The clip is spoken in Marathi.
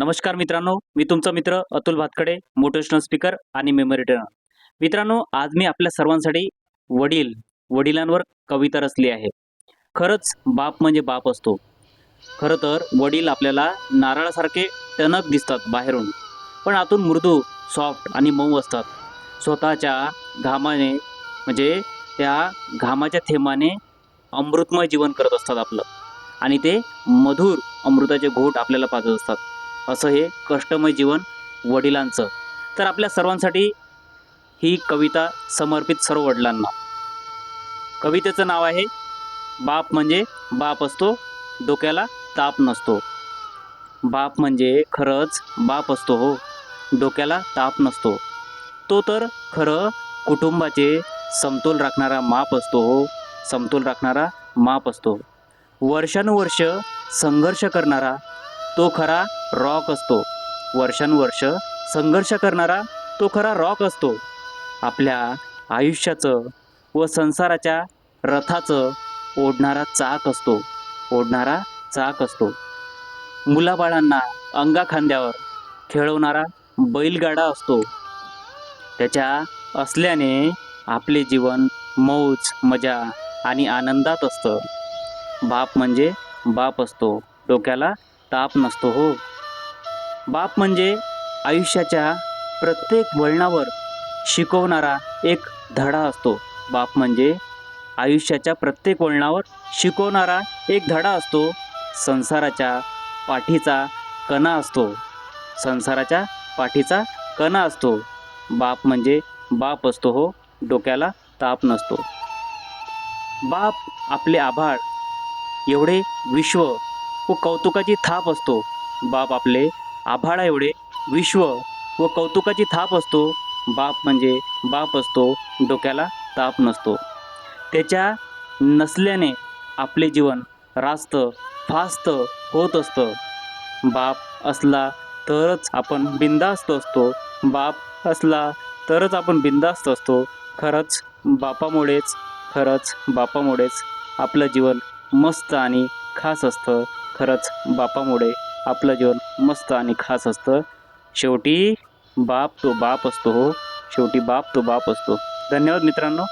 नमस्कार मित्रांनो, मी तुमचा मित्र अतुल भातकडे, मोटिवेशनल स्पीकर आणि मेमरी ट्रेनर. मित्रांनो, आज मी आपल्या सर्वांसाठी वडिलांवर कविता रचली आहे. खरंच बाप म्हणजे बाप असतो. खरं तर वडील आपल्याला नारळासारखे टणक दिसतात बाहेरून, पण आतून मृदू, सॉफ्ट आणि मऊ असतात. स्वतःच्या घामाने म्हणजे त्या घामाच्या थेंबाने अमृतमय जीवन करत असतात आपलं आणि ते मधुर अमृताचे घोट आपल्याला पाजत असतात. असं हे कष्टमय जीवन वडिलांचं. तर आपल्या सर्वांसाठी ही कविता समर्पित सर्व वडिलांना. कवितेचं नाव आहे बाप म्हणजे बाप असतो, डोक्याला ताप नसतो. बाप म्हणजे खरंच बाप असतो हो, डोक्याला ताप नसतो. तो तर खरं कुटुंबाचे समतोल राखणारा माप असतो हो, समतोल राखणारा माप असतो. वर्षानुवर्ष संघर्ष करणारा तो खरा रॉक असतो. वर्षानुवर्ष संघर्ष करणारा तो खरा रॉक असतो. आपल्या आयुष्याचं व संसाराच्या रथाचं ओढणारा चाक असतो. ओढणारा चाक असतो. मुलाबाळांना अंगाखांद्यावर खेळवणारा बैलगाडा असतो. त्याच्या असल्याने आपले जीवन मौज, मजा आणि आनंदात असतं. बाप म्हणजे बाप असतो, डोक्याला ताप नसतो हो. बाप म्हणजे आयुष्याच्या प्रत्येक वळणावर शिकवणारा एक धडा असतो. बाप म्हणजे आयुष्याच्या प्रत्येक वळणावर शिकवणारा एक धडा असतो. संसाराच्या पाठीचा कणा असतो. संसाराच्या पाठीचा कणा असतो. बाप म्हणजे बाप असतो हो, डोक्याला ताप नसतो. बाप आपले आभाळ एवढे विश्व व कौतुकाची थाप असतो. बाप आपले आभाळा एवढे विश्व व कौतुकाची थाप असतो. बाप म्हणजे बाप असतो, डोक्याला ताप नसतो. त्याच्या नसल्याने आपले जीवन रास्त फास्त होत असतं. बाप असला तरच आपण बिनधास्त असतो. बाप असला तरच आपण बिनधास्त असतो. खरंच बापामुळेच आपलं जीवन मस्त आणि खास असतं. खरंच बापामुळे आपलं जीवन मस्त आणि खास असतं. शेवटी बाप तो बाप असतो हो. शेवटी बाप तो बाप असतो. धन्यवाद मित्रांनो.